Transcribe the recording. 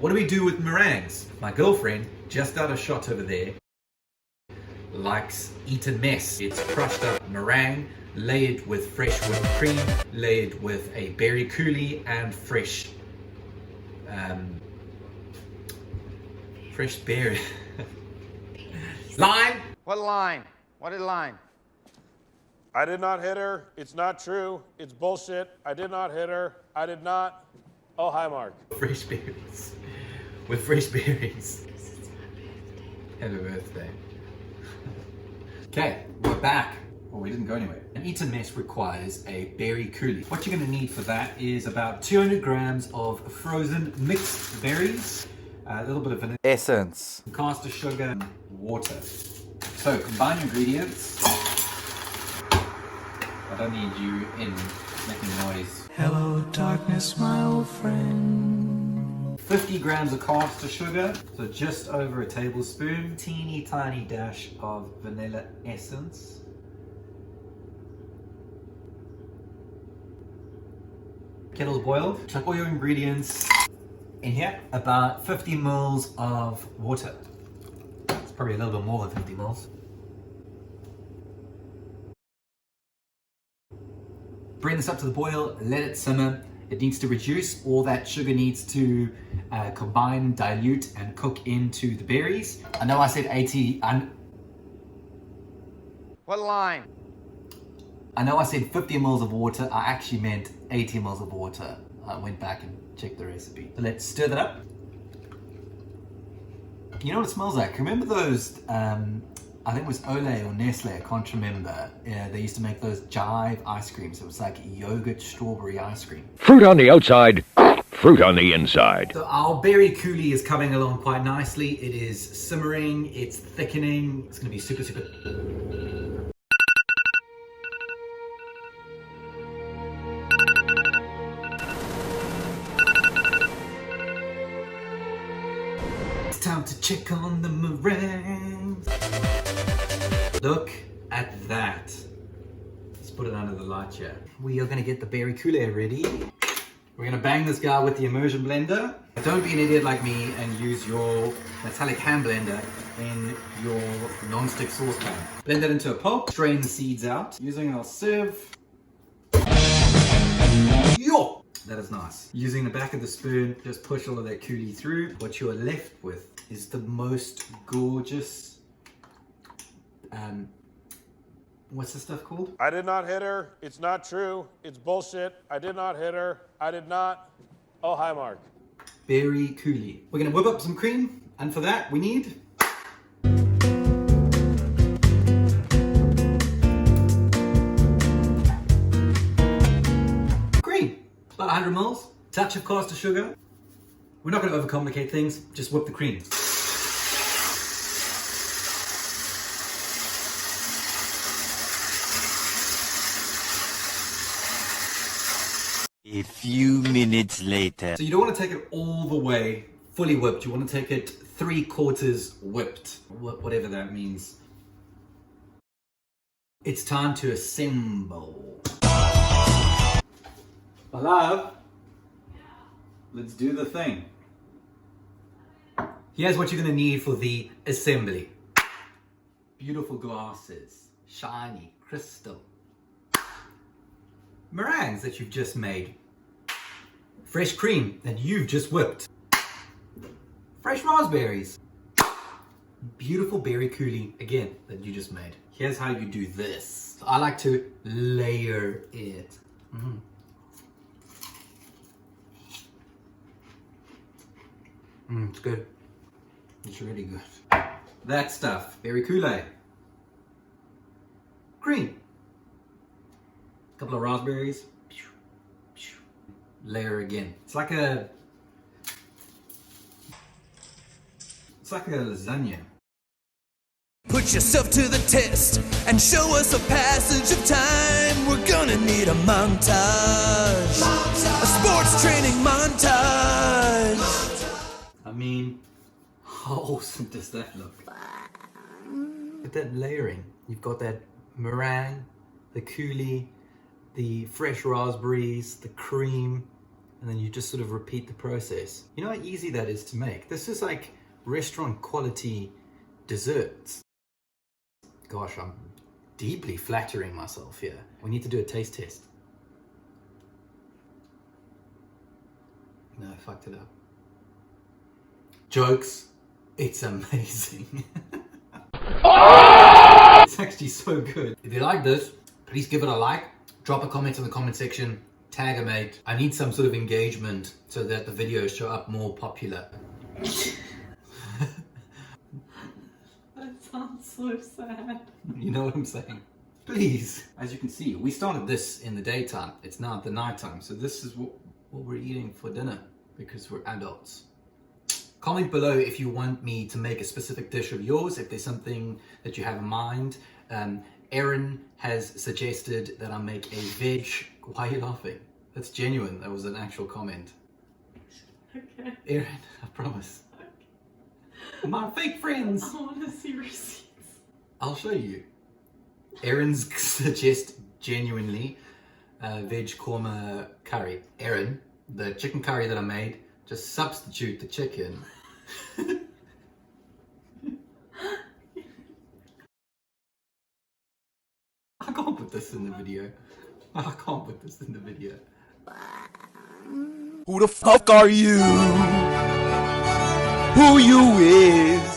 What do we do with meringues? My girlfriend, just out a shot over there, likes Eton Mess. It's crushed up meringue, layered with fresh whipped cream, layered with a berry coulis and fresh berry. Line! What line? What line? I did not hit her. It's not true. It's bullshit. I did not hit her. I did not. Oh, hi, Mark. Fresh berries. With fresh berries. Happy birthday. Okay, we're back. Well, we didn't go anywhere. An Eton Mess requires a berry coulis. What you're going to need for that is about 200 grams of frozen mixed berries, a little bit of vanilla Essence. caster sugar, and water. So combine ingredients. I don't need you in making noise. Hello, darkness, my old friend. 50 grams of caster sugar, so just over a tablespoon. Teeny tiny dash of vanilla essence. Kettle's boiled. Chuck all your ingredients in here. About 50 mils of water. It's probably a little bit more than 50 mils. Bring this up to the boil, let it simmer. It needs to reduce. All that sugar needs to combine, dilute, and cook into the berries. I know I said 80. What line? I know I said 50 mils of water. I actually meant 80 mils of water. I went back and checked the recipe. So let's stir that up. You know what it smells like? Remember those, I think it was Olay or Nestle, I can't remember. They used to make those Jive ice creams. It was like yogurt strawberry ice cream. Fruit on the outside, fruit on the inside. So our berry coulis is coming along quite nicely. It is simmering, it's thickening. It's gonna be super, super. It's time to check on the meringues. Look at that. Let's put it under the light here. We are gonna get the berry coulis ready. We're gonna bang this guy with the immersion blender. Don't be an idiot like me and use your metallic hand blender in your non-stick saucepan. Blend that into a pulp, strain the seeds out. Using our sieve. Yo! That is nice. Using the back of the spoon, just push all of that coulis through. What you are left with is the most gorgeous what's this stuff called? I did not hit her. It's not true. It's bullshit. I did not hit her. I did not. Oh, hi, Mark. Berry coulis. We're gonna whip up some cream, and for that we need cream. About 100 mils. Touch of caster sugar. We're not gonna overcomplicate things. Just whip the cream. A few minutes later. So you don't want to take it all the way fully whipped. You want to take it 3/4 whipped, whatever that means. It's time to assemble. My love, let's do the thing. Here's what you're going to need for the assembly. Beautiful glasses, shiny, crystal. Meringues that you've just made. Fresh cream that you've just whipped. Fresh raspberries. Beautiful berry coulis, again, that you just made. Here's how you do this. So I like to layer it. It's good. It's really good. That stuff, berry coulis. Cream. Couple of raspberries. Layer again. It's like a lasagna. Put yourself to the test and show us a passage of time. We're gonna need a montage. A sports training montage. I mean, how awesome does that look? Look at that layering. You've got that meringue, the coulis, the fresh raspberries, the cream, and then you just sort of repeat the process. You know how easy that is to make? This is like restaurant quality desserts. Gosh, I'm deeply flattering myself here. We need to do a taste test. No, I fucked it up. Jokes. It's amazing. It's actually so good. If you like this, please give it a like. Drop a comment in the comment section. Tag a mate. I need some sort of engagement so that the videos show up more popular. That sounds so sad. You know what I'm saying? Please. As you can see, we started this in the daytime. It's now at the nighttime. So this is what we're eating for dinner because we're adults. Comment below if you want me to make a specific dish of yours, if there's something that you have in mind. Erin has suggested that I make a veg. Why are you laughing? That's genuine. That was an actual comment. Okay. Erin, I promise. Okay. My fake friends. I want to see receipts. I'll show you. Erin's suggest genuinely veg korma curry. Erin, the chicken curry that I made, just substitute the chicken. I can't put this in the video. I can't put this in the video. Who the fuck are you? Who you is?